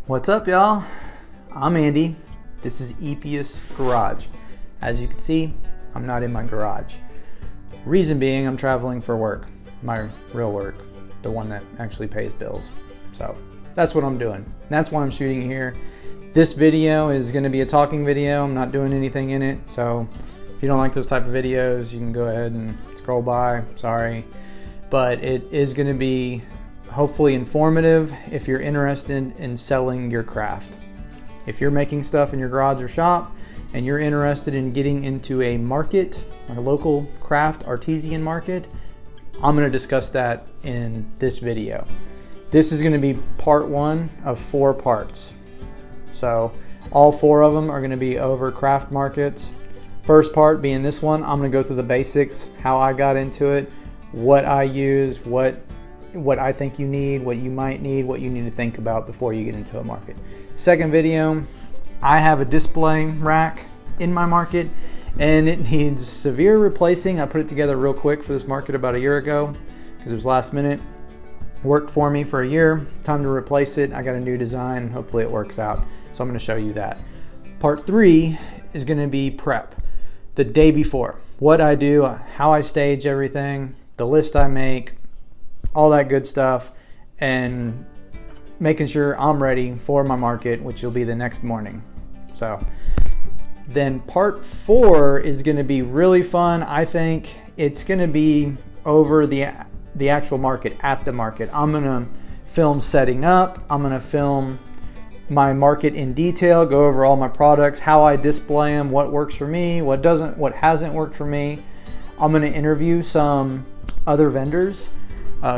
What's up, y'all? I'm Andy. This is Epius Garage. As you can see, I'm not in my garage. Reason being, I'm traveling for work, my real work, the one that actually pays bills. So that's what I'm doing. That's why I'm shooting here. This video is going to be a talking video. I'm not doing anything in it. So if you don't like those type of videos, you can go ahead and scroll by. Sorry. But it is going to be hopefully informative if you're interested in selling your craft. If you're making stuff in your garage or shop and you're interested in getting into a market, a local craft artisan market, I'm going to discuss that in this video. This is going to be part one of 4 parts. So all 4 of them are going to be over craft markets. First part being this one, I'm going to go through the basics, how I got into it, what I use, what I think you need, what you might need, what you need to think about before you get into a market. Second video, I have a display rack in my market and it needs severe replacing. I put it together real quick for this market about a year ago because it was last minute. Worked for me for a year, time to replace it. I got a new design, hopefully it works out. So I'm going to show you that. Part 3 is going to be prep. The day before, what I do, how I stage everything, the list I make, all that good stuff, and making sure I'm ready for my market, which will be the next morning. So then part 4 is going to be really fun. I think it's going to be over the actual market, at the market. I'm going to film setting up. I'm going to film my market in detail, go over all my products, how I display them, what works for me, what hasn't worked for me. I'm going to interview some other vendors,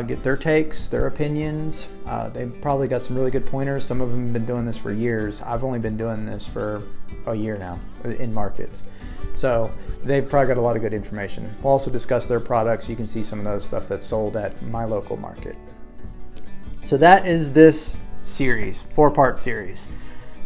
get their takes, their opinions. They've probably got some really good pointers. Some of them have been doing this for years. I've only been doing this for a year now in markets. So they've probably got a lot of good information. We'll also discuss their products. You can see some of those stuff that's sold at my local market. So that is this series, 4-part series.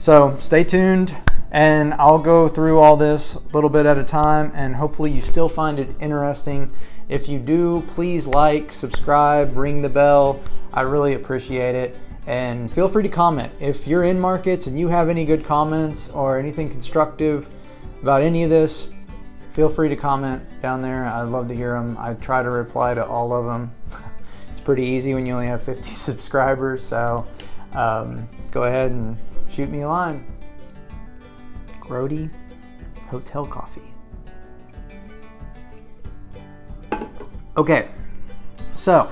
So stay tuned and I'll go through all this a little bit at a time and hopefully you still find it interesting. If you do, please like, subscribe, ring the bell. I really appreciate it. And feel free to comment. If you're in markets and you have any good comments or anything constructive about any of this, feel free to comment down there. I'd love to hear them. I try to reply to all of them. It's pretty easy when you only have 50 subscribers. So go ahead and shoot me a line. Grody Hotel Coffee. Okay, so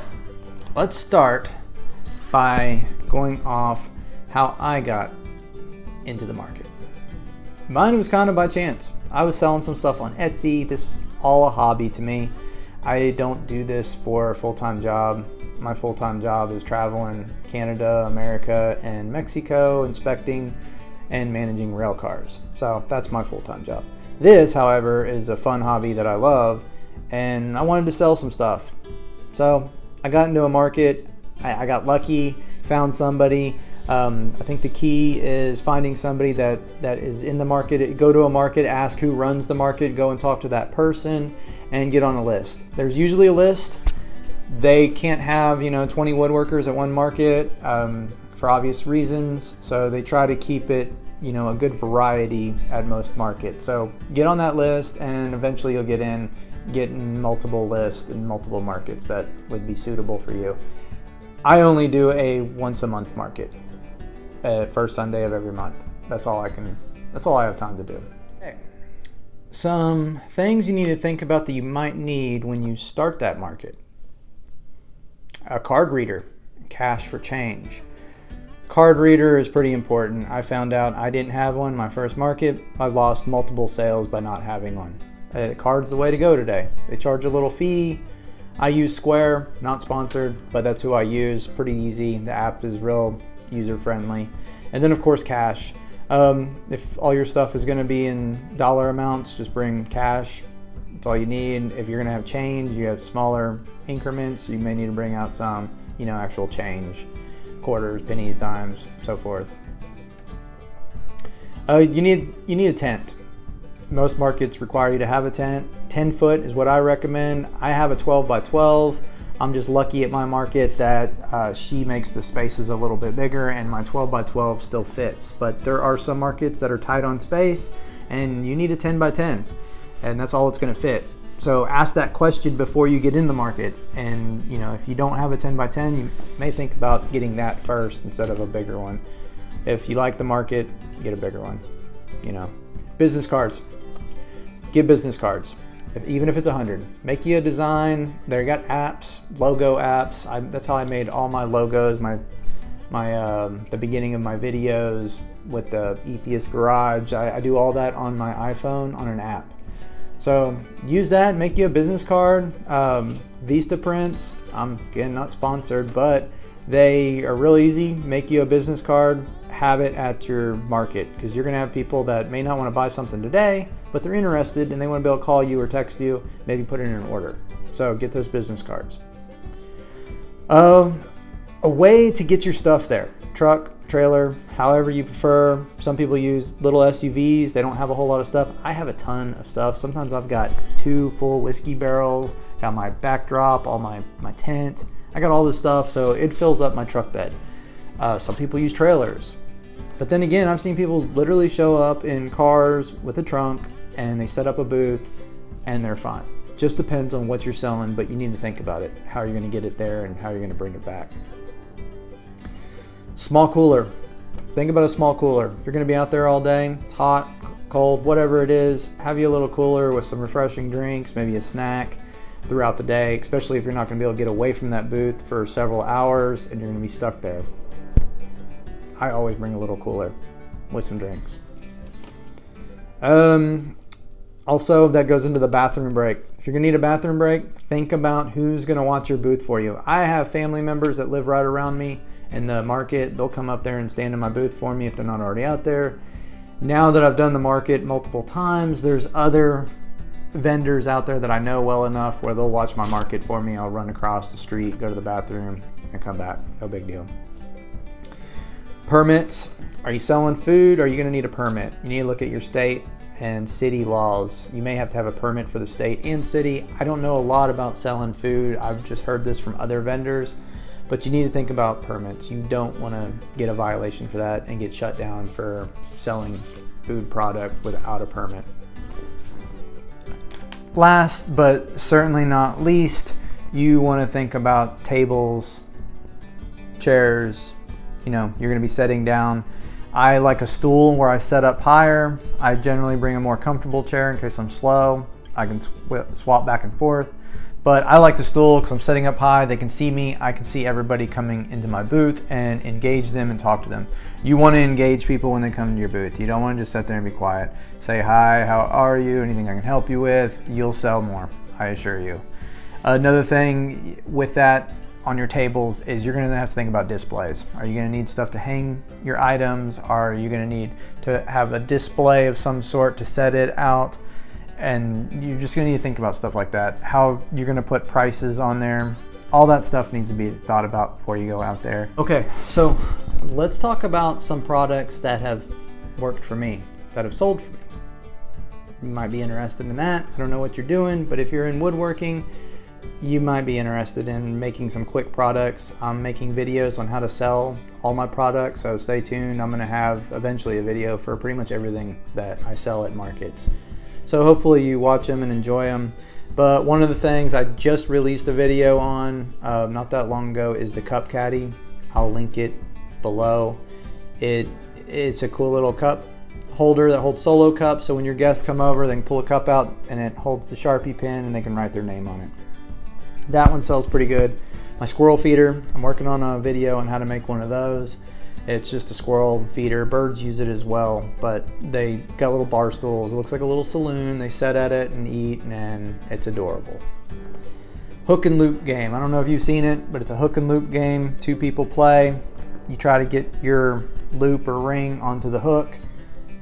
let's start by going off how I got into the market. Mine was kind of by chance. I was selling some stuff on Etsy. This is all a hobby to me. I don't do this for a full-time job. My full-time job is traveling Canada, America, and Mexico, inspecting and managing rail cars. So that's my full-time job. This, however, is a fun hobby that I love, and I wanted to sell some stuff. So I got into a market. I got lucky, found somebody. I think the key is finding somebody that is in the market. Go to a market, ask who runs the market, go and talk to that person and get on a list. There's usually a list. They can't have 20 woodworkers at one market for obvious reasons. So they try to keep it a good variety at most markets. So get on that list and eventually you'll get in multiple lists in multiple markets that would be suitable for you. I only do a once a month market, first Sunday of every month. That's all I have time to do. Okay. Some things you need to think about that you might need when you start that market. A card reader, cash for change. Card reader is pretty important. I found out I didn't have one my first market. I lost multiple sales by not having one. Card's the way to go today. They charge a little fee. I use Square, not sponsored, but that's who I use. Pretty easy. The app is real user friendly. And then of course cash. If all your stuff is going to be in dollar amounts, just bring cash. That's all you need. If you're going to have change, you have smaller increments, you may need to bring out some, actual change. Quarters, pennies, dimes, so forth. You need a tent. Most markets require you to have a tent. 10 foot is what I recommend. I have a 12 by 12. I'm just lucky at my market that she makes the spaces a little bit bigger and my 12 by 12 still fits. But there are some markets that are tight on space and you need a 10 by 10 and that's all it's going to fit. So ask that question before you get in the market. And you know, if you don't have a 10 by 10, you may think about getting that first instead of a bigger one. If you like the market, get a bigger one. You know, business cards. Get business cards. Even if it's 100, make you a design. They got apps, logo apps. That's how I made all my logos, the beginning of my videos with the EPS Garage. I do all that on my iPhone on an app. So use that, make you a business card. Vista Prints, I'm again not sponsored, but they are real easy. Make you a business card, have it at your market, because you're gonna have people that may not want to buy something today, but they're interested and they want to be able to call you or text you, maybe put in an order. So get those business cards. A way to get your stuff there: truck, trailer, however you prefer. Some people use little SUVs. They don't have a whole lot of stuff. I have a ton of stuff. Sometimes I've got 2 full whiskey barrels, got my backdrop, all my tent. I got all this stuff, so it fills up my truck bed. Some people use trailers. But then again, I've seen people literally show up in cars with a trunk and they set up a booth and they're fine. Just depends on what you're selling, but you need to think about it, how you're gonna get it there and how you're gonna bring it back. Small cooler. Think about a small cooler. If you're gonna be out there all day, it's hot, cold, whatever it is, have you a little cooler with some refreshing drinks, maybe a snack throughout the day, especially if you're not gonna be able to get away from that booth for several hours and you're gonna be stuck there. I always bring a little cooler with some drinks. Also, that goes into the bathroom break. If you're gonna need a bathroom break, think about who's gonna watch your booth for you. I have family members that live right around me in the market. They'll come up there and stand in my booth for me if they're not already out there. Now that I've done the market multiple times, there's other vendors out there that I know well enough where they'll watch my market for me. I'll run across the street, go to the bathroom, and come back. No big deal. Permits. Are you selling food? Are you gonna need a permit? You need to look at your state and city laws. You may have to have a permit for the state and city. I don't know a lot about selling food. I've just heard this from other vendors, but you need to think about permits. You don't wanna get a violation for that and get shut down for selling food product without a permit. Last, but certainly not least, you wanna think about tables, chairs. You know, you're gonna be sitting down. I like a stool where I set up higher. I generally bring a more comfortable chair in case I'm slow. I can swap back and forth. But I like the stool because I'm setting up high. They can see me. I can see everybody coming into my booth and engage them and talk to them. You want to engage people when they come to your booth. You don't want to just sit there and be quiet. Say, hi, how are you? Anything I can help you with? You'll sell more, I assure you. Another thing with that on your tables is you're going to have to think about displays. Are you going to need stuff to hang your items? Are you going to need to have a display of some sort to set it out? And you're just going to need to think about stuff like that. How you're going to put prices on there. All that stuff needs to be thought about before you go out there. Okay, so let's talk about some products that have worked for me, that have sold for me. You might be interested in that. I don't know what you're doing, but if you're in woodworking, you might be interested in making some quick products. I'm making videos on how to sell all my products, so stay tuned. I'm going to have eventually a video for pretty much everything that I sell at markets. So hopefully you watch them and enjoy them. But one of the things I just released a video on not that long ago is the cup caddy. I'll link it below. It's a cool little cup holder that holds solo cups, so when your guests come over, they can pull a cup out and it holds the Sharpie pen and they can write their name on it. That one sells pretty good. My squirrel feeder, I'm working on a video on how to make one of those. It's just a squirrel feeder. Birds use it as well, but they got little bar stools. It looks like a little saloon. They sit at it and eat, and it's adorable. Hook and loop game. I don't know if you've seen it, but it's a hook and loop game. 2 people play. You try to get your loop or ring onto the hook.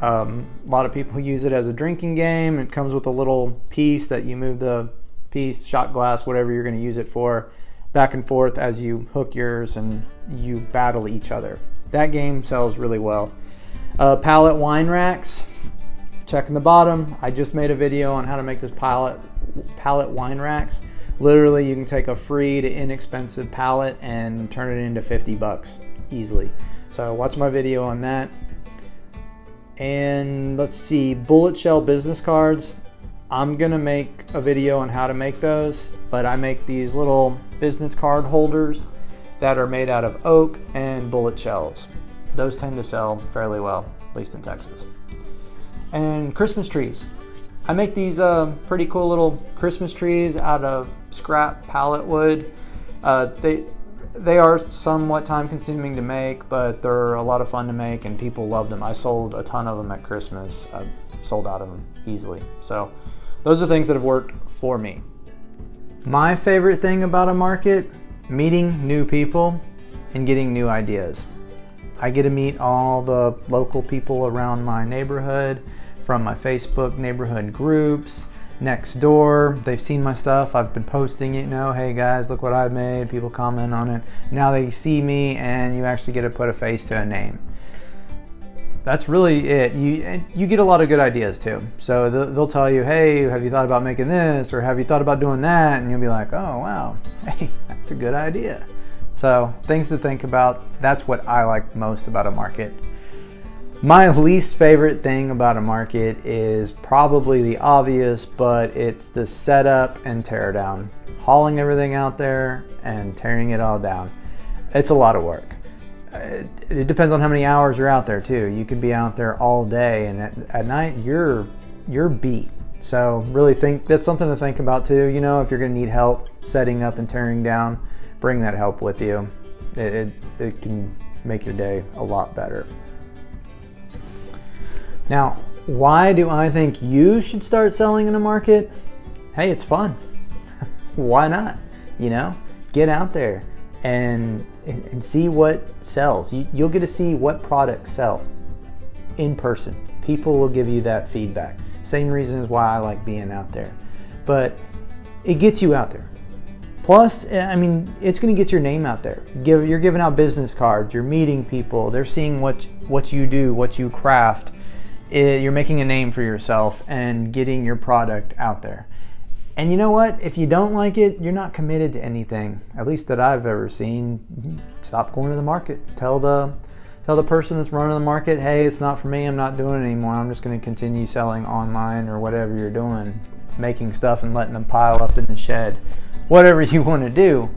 A lot of people use it as a drinking game. It comes with a little piece that you move the piece, shot glass, whatever you're going to use it for, back and forth as you hook yours and you battle each other. That game sells really well. Pallet wine racks, checking the bottom. I just made a video on how to make this pallet wine racks. Literally, you can take a free to inexpensive pallet and turn it into 50 bucks easily. So watch my video on that. And let's see, bullet shell business cards. I'm gonna make a video on how to make those, but I make these little business card holders that are made out of oak and bullet shells. Those tend to sell fairly well, at least in Texas. And Christmas trees. I make these pretty cool little Christmas trees out of scrap pallet wood. They are somewhat time consuming to make, but they're a lot of fun to make and people love them. I sold a ton of them at Christmas. I sold out of them easily. So those are things that have worked for me. My favorite thing about a market, meeting new people and getting new ideas. I get to meet all the local people around my neighborhood from my Facebook neighborhood groups, next door. They've seen my stuff. I've been posting it, hey guys, look what I made. People comment on it. Now they see me and you actually get to put a face to a name. That's really it. You get a lot of good ideas too. So they'll tell you, hey, have you thought about making this? Or have you thought about doing that? And you'll be like, oh wow, hey, that's a good idea. So things to think about. That's what I like most about a market. My least favorite thing about a market is probably the obvious, but it's the setup and tear down. Hauling everything out there and tearing it all down. It's a lot of work. It depends on how many hours you're out there too. You could be out there all day and at night you're beat. So really that's something to think about too. If you're gonna need help setting up and tearing down, bring that help with you. It can make your day a lot better. Now, why do I think you should start selling in a market? Hey, it's fun. Why not? Get out there and see what sells. You'll get to see what products sell in person. People will give you that feedback. Same reason as why I like being out there. But it gets you out there. Plus, it's going to get your name out there. You're giving out business cards. You're meeting people. They're seeing what you do, what you craft. You're making a name for yourself and getting your product out there. And you know what? If you don't like it, you're not committed to anything, at least that I've ever seen. Stop going to the market. Tell the person that's running the market, hey, it's not for me. I'm not doing it anymore. I'm just going to continue selling online or whatever you're doing, making stuff and letting them pile up in the shed, whatever you want to do.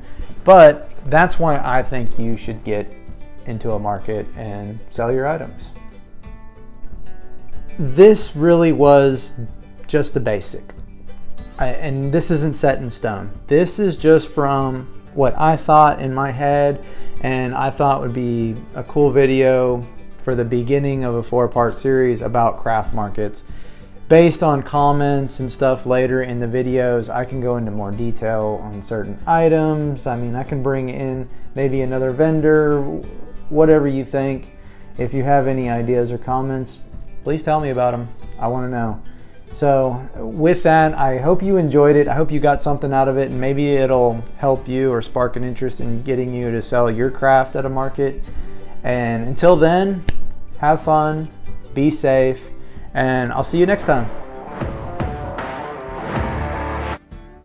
But that's why I think you should get into a market and sell your items. This really was just the basic. And this isn't set in stone. This is just from what I thought in my head and I thought would be a cool video for the beginning of a 4-part series about craft markets. Based on comments and stuff later in the videos, I can go into more detail on certain items. I can bring in maybe another vendor, whatever you think. If you have any ideas or comments, please tell me about them. I want to know. So with that, I hope you enjoyed it. I hope you got something out of it, and maybe it'll help you or spark an interest in getting you to sell your craft at a market. And until then, have fun, be safe, and I'll see you next time.